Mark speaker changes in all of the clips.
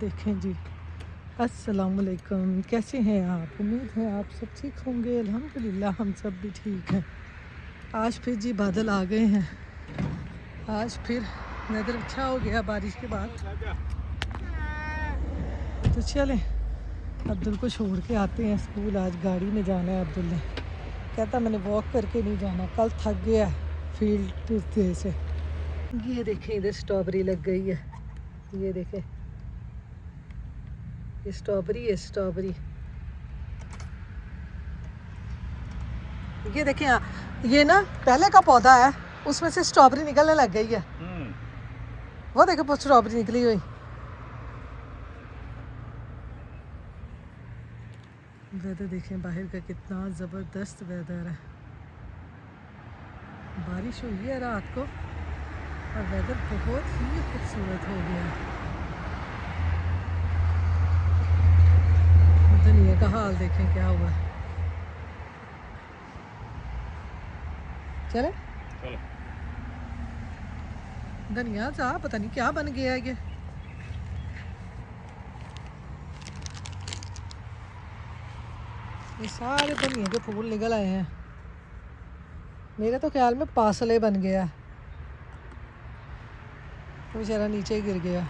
Speaker 1: देखें जी, अस्सलाम वालेकुम। कैसे हैं आप? उम्मीद है आप सब ठीक होंगे। अल्हम्दुलिल्लाह हम सब भी ठीक हैं। आज फिर जी बादल आ गए हैं। आज फिर वेदर अच्छा हो गया बारिश के बाद। तो चलें अब्दुल को छोड़ के आते हैं स्कूल। आज गाड़ी में जाना है अब्दुल ने। कहता मैंने वॉक करके नहीं जाना, कल थक गया फील्ड डे से। ये देखें इधर स्ट्रॉबेरी लग गई है। ये देखें ये स्ट्रॉबेरी है, स्ट्रॉबेरी। ये देखें ये ना पहले का पौधा है, उसमें से स्ट्रॉबेरी निकलने लग गई है। वो देखे बहुत स्ट्रॉबेरी निकली हुई। वेदर देखें बाहर का कितना ज़बरदस्त वेदर है। बारिश हुई है रात को और वेदर बहुत ही खूबसूरत हो गया है। दुनिया का हाल देखें क्या हुआ है। चले धनिया सा पता नहीं क्या बन गया है ये सारे धनिया के फूल निकल आए हैं। मेरे तो ख्याल में पासले बन गया, तो बेचारा नीचे ही गिर गया।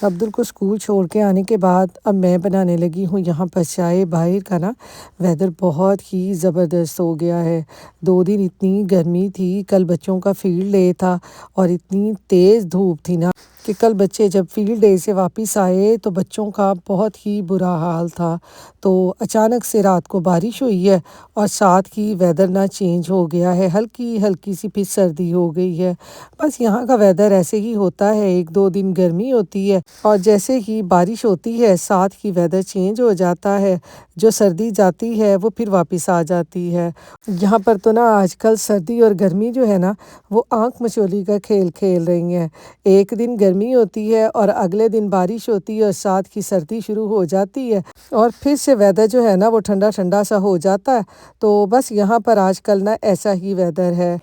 Speaker 1: अब्दुल को स्कूल छोड़ के आने के बाद अब मैं बनाने लगी हूँ यहाँ पर चाय। बाहर का ना वेदर बहुत ही ज़बरदस्त हो गया है। 2 दिन इतनी गर्मी थी, कल बच्चों का फील्ड डे था और इतनी तेज़ धूप थी ना कि कल बच्चे जब फील्ड डे से वापस आए तो बच्चों का बहुत ही बुरा हाल था। तो अचानक से रात को बारिश हुई है और साथ ही वेदर ना चेंज हो गया है, हल्की हल्की सी फिर सर्दी हो गई है। बस यहाँ का वेदर ऐसे ही होता है, 1-2 दिन गर्मी होती है और जैसे ही बारिश होती है साथ ही वेदर चेंज हो जाता है। जो सर्दी जाती है वो फिर वापस आ जाती है। यहाँ पर तो ना आजकल सर्दी और गर्मी जो है ना वो आंख मचोली का खेल खेल रही हैं। एक दिन गर्मी होती है और अगले दिन बारिश होती है और साथ ही सर्दी शुरू हो जाती है और फिर से वेदर जो है ना वो ठंडा ठंडा सा हो जाता है। तो बस यहाँ पर आजकल ना ऐसा ही वेदर है।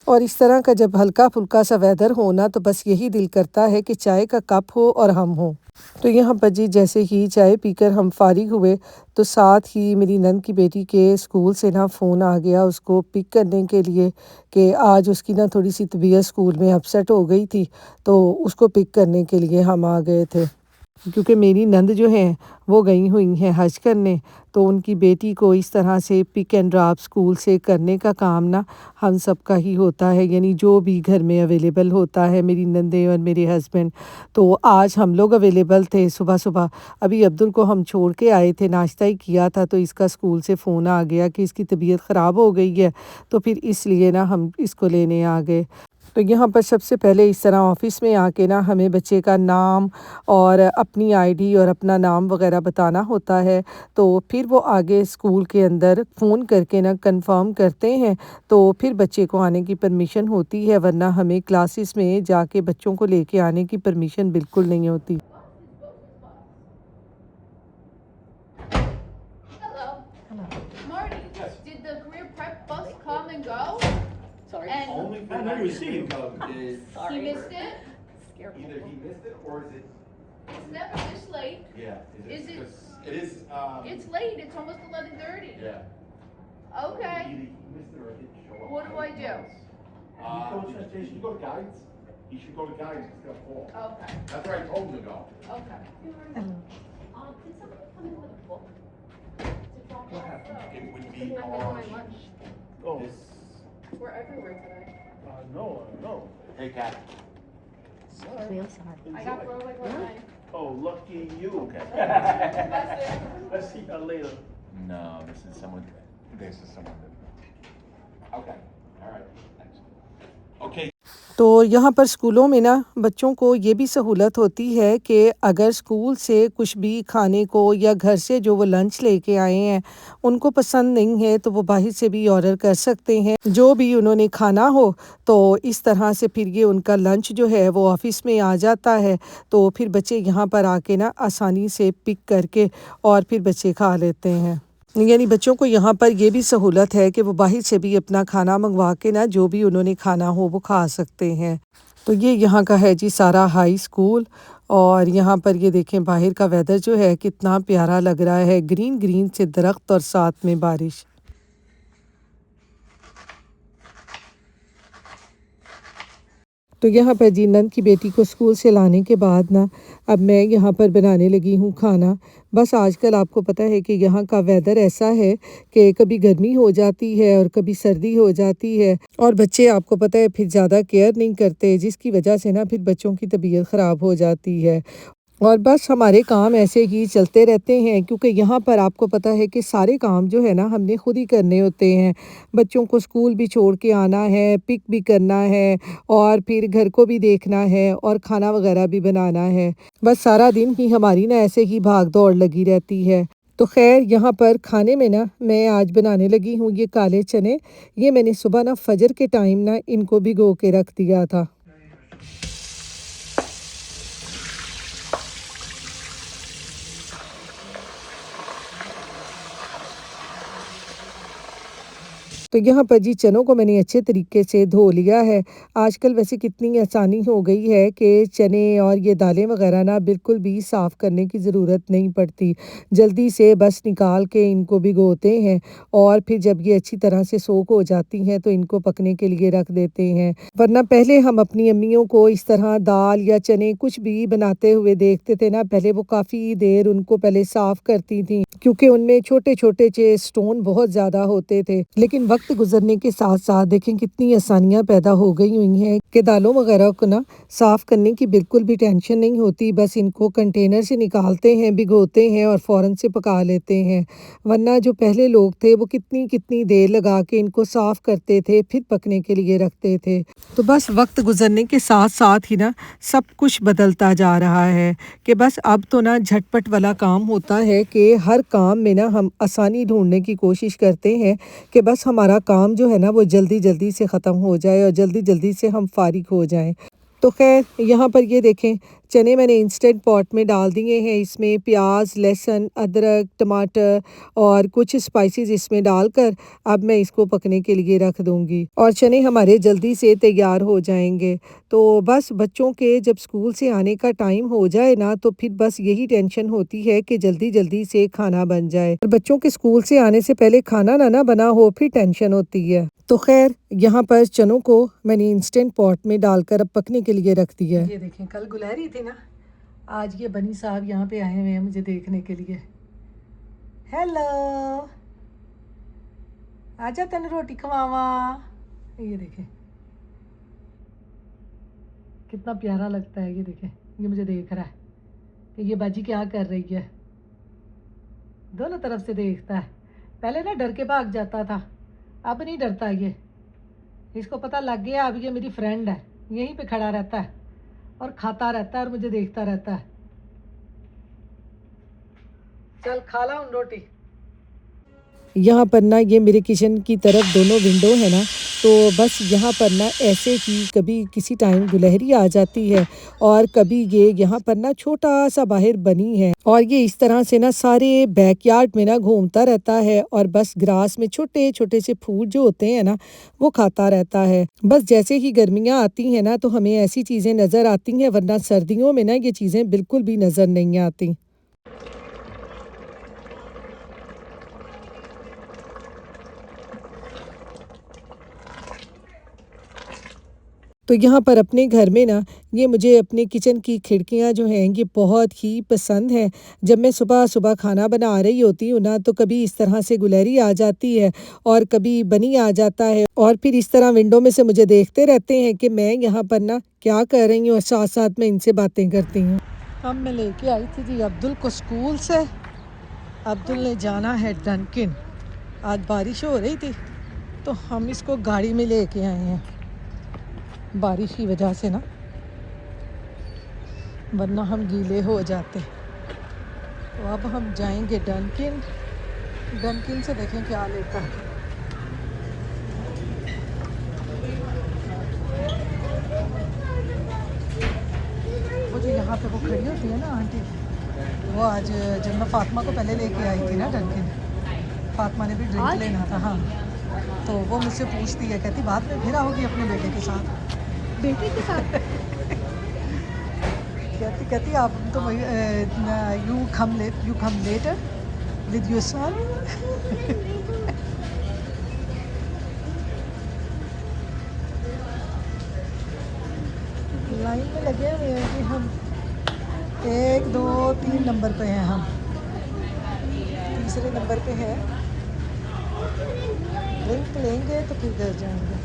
Speaker 1: और इस तरह का जब हल्का फुल्का सा वेदर हो ना तो बस यही दिल करता है कि चाय का कप हो और हम हों। तो यहाँ पर जी जैसे ही चाय पीकर हम फारिग हुए तो साथ ही मेरी नंद की बेटी के स्कूल से ना फ़ोन आ गया उसको पिक करने के लिए कि आज उसकी ना थोड़ी सी तबीयत स्कूल में अपसेट हो गई थी, तो उसको पिक करने के लिए हम आ गए थे। क्योंकि मेरी नंद जो हैं वो गई हुई हैं हज करने, तो उनकी बेटी को इस तरह से पिक एंड ड्रॉप स्कूल से करने का काम ना हम सब का ही होता है, यानी जो भी घर में अवेलेबल होता है, मेरी नंदें और मेरे हस्बैंड। तो आज हम लोग अवेलेबल थे सुबह सुबह। अभी अब्दुल को हम छोड़ के आए थे, नाश्ता ही किया था, तो इसका स्कूल से फ़ोन आ गया कि इसकी तबीयत ख़राब हो गई है, तो फिर इसलिए ना हम इसको लेने आ गए। तो यहाँ पर सबसे पहले इस तरह ऑफ़िस में आके ना हमें बच्चे का नाम और अपनी आईडी और अपना नाम वगैरह बताना होता है। तो फिर वो आगे स्कूल के अंदर फ़ोन करके ना कंफर्म करते हैं, तो फिर बच्चे को आने की परमिशन होती है, वरना हमें क्लासेस में जाके बच्चों को लेके आने की परमिशन बिल्कुल नहीं होती।
Speaker 2: Hello. Marty, did the career prep bus come and go?
Speaker 3: Sorry.
Speaker 2: And
Speaker 4: Only thing I received is
Speaker 3: Sorry.
Speaker 2: he missed it?
Speaker 4: either he missed it or is it,
Speaker 2: It's never this late.
Speaker 4: yeah,
Speaker 2: Is it-
Speaker 4: 'cause it is,
Speaker 2: It's late, it's almost 11:30.
Speaker 4: yeah.
Speaker 2: Okay,
Speaker 4: Either he missed it or it didn't show up.
Speaker 2: what do I do?
Speaker 4: You should go to guides. You should go to guides, it's gonna fall.
Speaker 2: Okay,
Speaker 4: That's where I told him to go.
Speaker 2: okay.
Speaker 3: Did somebody come in with a book to drop
Speaker 4: What
Speaker 3: off?
Speaker 4: happened? It would be
Speaker 3: Didn't I make my
Speaker 4: on
Speaker 3: lunch?
Speaker 4: this,
Speaker 2: We're everywhere today.
Speaker 5: No.
Speaker 4: hey Kat.
Speaker 3: Real sorry.
Speaker 2: I got Berwick with my.
Speaker 5: Oh, lucky you.
Speaker 4: Okay.
Speaker 5: Let's see her later.
Speaker 4: No, this is someone that, okay, all right, thanks. Okay.
Speaker 1: तो यहाँ पर स्कूलों में ना बच्चों को ये भी सहूलत होती है कि अगर स्कूल से कुछ भी खाने को या घर से जो वो लंच लेके आए हैं उनको पसंद नहीं है तो वो बाहर से भी ऑर्डर कर सकते हैं जो भी उन्होंने खाना हो। तो इस तरह से फिर ये उनका लंच जो है वो ऑफिस में आ जाता है, तो फिर बच्चे यहाँ पर आके ना आसानी से पिक करके और फिर बच्चे खा लेते हैं। यानी बच्चों को यहाँ पर ये भी सहूलत है कि वो बाहर से भी अपना खाना मंगवा के ना जो भी उन्होंने खाना हो वो खा सकते हैं। तो ये यहाँ का है जी सारा हाई स्कूल, और यहाँ पर ये देखें बाहर का वेदर जो है कितना प्यारा लग रहा है, ग्रीन ग्रीन से दरख्त और साथ में बारिश। तो यहाँ पर जी नंद की बेटी को स्कूल से लाने के बाद ना अब मैं यहाँ पर बनाने लगी हूँ खाना। बस आजकल आपको पता है कि यहाँ का वेदर ऐसा है कि कभी गर्मी हो जाती है और कभी सर्दी हो जाती है, और बच्चे आपको पता है फिर ज़्यादा केयर नहीं करते, जिसकी वजह से ना फिर बच्चों की तबीयत ख़राब हो जाती है। और बस हमारे काम ऐसे ही चलते रहते हैं, क्योंकि यहाँ पर आपको पता है कि सारे काम जो है ना हमने खुद ही करने होते हैं। बच्चों को स्कूल भी छोड़ के आना है, पिक भी करना है, और फिर घर को भी देखना है और खाना वगैरह भी बनाना है। बस सारा दिन ही हमारी ना ऐसे ही भाग दौड़ लगी रहती है। तो खैर यहाँ पर खाने में ना मैं आज बनाने लगी हूँ ये काले चने। ये मैंने सुबह ना फजर के टाइम ना इनको भिगो के रख दिया था। तो यहाँ पर जी चनों को मैंने अच्छे तरीके से धो लिया है। आजकल वैसे कितनी आसानी हो गई है कि चने और ये दालें वगैरह ना बिल्कुल भी साफ़ करने की ज़रूरत नहीं पड़ती। जल्दी से बस निकाल के इनको भिगोते हैं और फिर जब ये अच्छी तरह से सोख हो जाती हैं तो इनको पकने के लिए रख देते हैं। वरना पहले हम अपनी अम्मियों को इस तरह दाल या चने कुछ भी बनाते हुए देखते थे ना, पहले वो काफ़ी देर उनको पहले साफ़ करती थी, क्योंकि उनमें छोटे छोटे से स्टोन बहुत ज़्यादा होते थे। लेकिन वक्त गुजरने के साथ साथ देखें कितनी आसानियां पैदा हो गई हुई हैं कि दालों वगैरह को ना साफ़ करने की बिल्कुल भी टेंशन नहीं होती। बस इनको कंटेनर से निकालते हैं, भिगोते हैं और फ़ौरन से पका लेते हैं। वरना जो पहले लोग थे वो कितनी कितनी देर लगा के इनको साफ़ करते थे, फिर पकने के लिए रखते थे। तो बस वक्त गुजरने के साथ साथ ही ना सब कुछ बदलता जा रहा है कि बस अब तो ना झटपट वाला काम होता है कि हर काम में ना हम आसानी ढूंढने की कोशिश करते हैं कि बस हमारा काम जो है ना वो जल्दी जल्दी से ख़त्म हो जाए और जल्दी जल्दी से हम फारिग हो जाएं। तो खैर यहाँ पर ये देखें चने मैंने इंस्टेंट पॉट में डाल दिए हैं। इसमें प्याज, लहसुन, अदरक, टमाटर और कुछ स्पाइसेस इसमें डालकर अब मैं इसको पकने के लिए रख दूंगी और चने हमारे जल्दी से तैयार हो जाएंगे। तो बस बच्चों के जब स्कूल से आने का टाइम हो जाए ना तो फिर बस यही टेंशन होती है कि जल्दी जल्दी से खाना बन जाए। और बच्चों के स्कूल से आने से पहले खाना ना बना हो फिर टेंशन होती है। तो खैर यहाँ पर चनों को मैंने इंस्टेंट पॉट में डालकर अब पकने के लिए रख दिया है। ये देखें कल गुलहरी थी ना, आज ये बनी साहब यहाँ पे आए हुए हैं मुझे देखने के लिए। हेलो, आजा तेन रोटी खवावा। ये देखें कितना प्यारा लगता है। ये देखें ये मुझे देख रहा है कि ये बाजी क्या कर रही है। दोनों तरफ से देखता है। पहले ना डर के भाग जाता था, अब नहीं डरता। ये इसको पता लग गया अब ये मेरी फ्रेंड है। यहीं पे खड़ा रहता है और खाता रहता है और मुझे देखता रहता है। चल खा ला उन रोटी। यहाँ पर ना ये मेरे किचन की तरफ दोनों विंडो है ना, तो बस यहाँ पर ना ऐसे ही कभी किसी टाइम गुलहरी आ जाती है और कभी ये यहाँ पर ना छोटा सा बाहर बनी है और ये इस तरह से ना सारे बैकयार्ड में ना घूमता रहता है और बस ग्रास में छोटे छोटे से फूल जो होते हैं ना वो खाता रहता है। बस जैसे ही गर्मियाँ आती हैं ना तो हमें ऐसी चीज़ें नज़र आती हैं, वरना सर्दियों में ना ये चीज़ें बिल्कुल भी नज़र नहीं आती। तो यहाँ पर अपने घर में ना ये मुझे अपने किचन की खिड़कियाँ जो हैं ये बहुत ही पसंद है। जब मैं सुबह सुबह खाना बना रही होती हूँ ना तो कभी इस तरह से गुलहरी आ जाती है और कभी बनी आ जाता है और फिर इस तरह विंडो में से मुझे देखते रहते हैं कि मैं यहाँ पर ना क्या कर रही हूँ और साथ साथ मैं इनसे बातें करती हूँ। अब मैं लेके आई थी जी अब्दुल को स्कूल से। अब्दुल ने जाना है डंकिन। आज बारिश हो रही थी तो हम इसको गाड़ी में लेके आए हैं। बारिश की वजह से ना, वरना हम गीले हो जाते। तो अब हम जाएंगे डनकिन से, देखें क्या लेता है। वो जो यहाँ पे वो खड़ी होती है ना आंटी, वो आज जब मैं फातिमा को पहले लेके आई थी ना डनकिन, फातिमा ने भी ड्रिंक लेना था। हाँ, तो वो मुझसे पूछती है, कहती बाद में फिर आओगी अपने बेटे के साथ।
Speaker 2: बेटे के साथ
Speaker 1: कहती आप तो you come later with your son. Line में लगे हुए हैं कि हम 1 2 3 नंबर पे हैं, हम तीसरे नंबर पे हैं। ड्रिंक लेंगे तो फिर घर जाएंगे।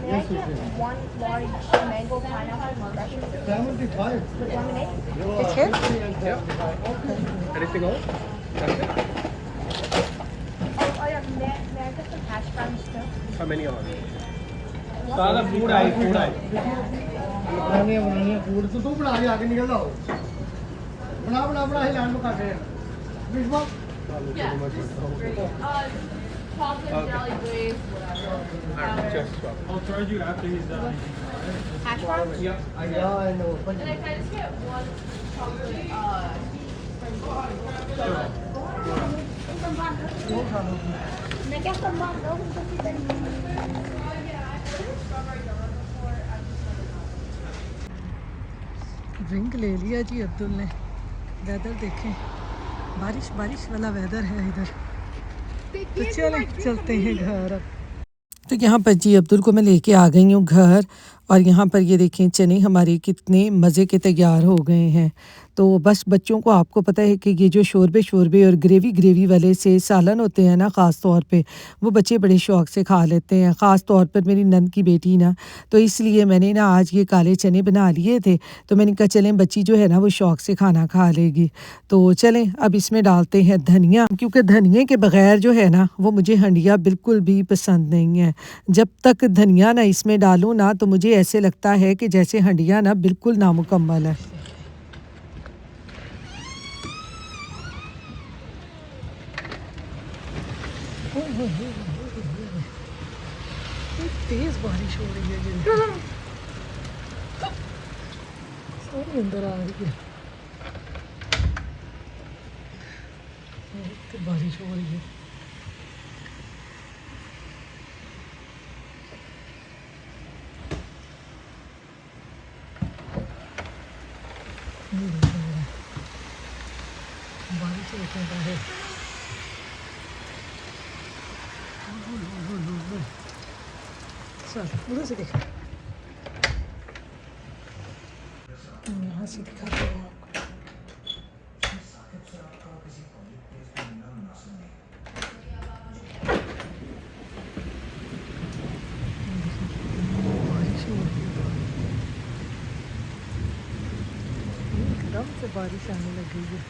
Speaker 2: may I get one large mango pineapple fresh with
Speaker 4: 75.
Speaker 2: lemonade?
Speaker 1: It's here?
Speaker 5: Anything else?
Speaker 2: Oh yeah, may I get some hash browns too?
Speaker 5: How many are there? सारा food आई
Speaker 4: बनानी है फूड तो तू बना के आगे निकल जाओ। बना ही लैंड में काटे हैं। विश्वा
Speaker 2: Chocolate jelly glaze, whatever.
Speaker 5: Just I'll charge you after he's done.
Speaker 2: Hash browns?
Speaker 5: Yep.
Speaker 4: या I know
Speaker 2: And then can I just get one chocolate,
Speaker 3: मैं क्या संभाल रहा हूँ तो किधर
Speaker 1: ड्रिंक ले लिया जी अब्दुल ने। वेदर देखें, बारिश वाला वेदर है इधर। तो चलें चलते हैं घर अब। तो यहाँ पर जी अब्दुल को मैं लेके आ गई हूँ घर, और यहाँ पर ये देखें चने हमारे कितने मज़े के तैयार हो गए हैं। तो बस बच्चों को आपको पता है कि ये जो शोरबे और ग्रेवी वाले से सालन होते हैं ना, ख़ास तौर पे वो बच्चे बड़े शौक़ से खा लेते हैं। ख़ास तौर पर मेरी नंद की बेटी ना, तो इसलिए मैंने ना आज ये काले चने बना लिए थे। तो मैंने कहा चलें बच्ची जो है ना वो शौक़ से खाना खा लेगी। तो चलें अब इसमें डालते हैं धनिया, क्योंकि धनिए के बग़ैर जो है ना वो मुझे हंडिया बिल्कुल भी पसंद नहीं है। जब तक धनिया ना इसमें डालूँ ना तो मुझे ऐसे लगता है कि जैसे हंडिया ना बिल्कुल नामुकम्मल है। तेज बारिश हो रही है जी, सारी अंदर आ रही है। तो बारिश हो रही है। बारिश होता है। उधर से देखा, यहाँ से दिखाते हैं आपको। बारिश हो रही है, एकदम से बारिश आने लग गई है।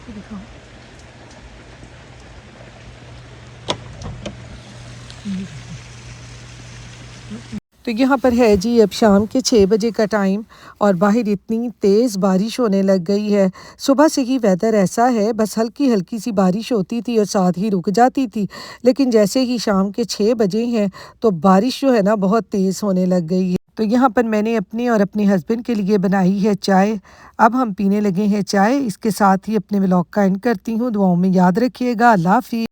Speaker 1: दिखाओ, तो यहाँ पर है जी अब शाम के 6 बजे का टाइम, और बाहर इतनी तेज़ बारिश होने लग गई है। सुबह से ही वेदर ऐसा है, बस हल्की सी बारिश होती थी और साथ ही रुक जाती थी, लेकिन जैसे ही शाम के 6 बजे हैं तो बारिश जो है ना बहुत तेज़ होने लग गई है। तो यहाँ पर मैंने अपने और अपने हस्बैंड के लिए बनाई है चाय। अब हम पीने लगे हैं चाय। इसके साथ ही अपने व्लॉग का एंड करती हूँ। दुआओं में याद रखिएगा। अल्लाह हाफ़िज़।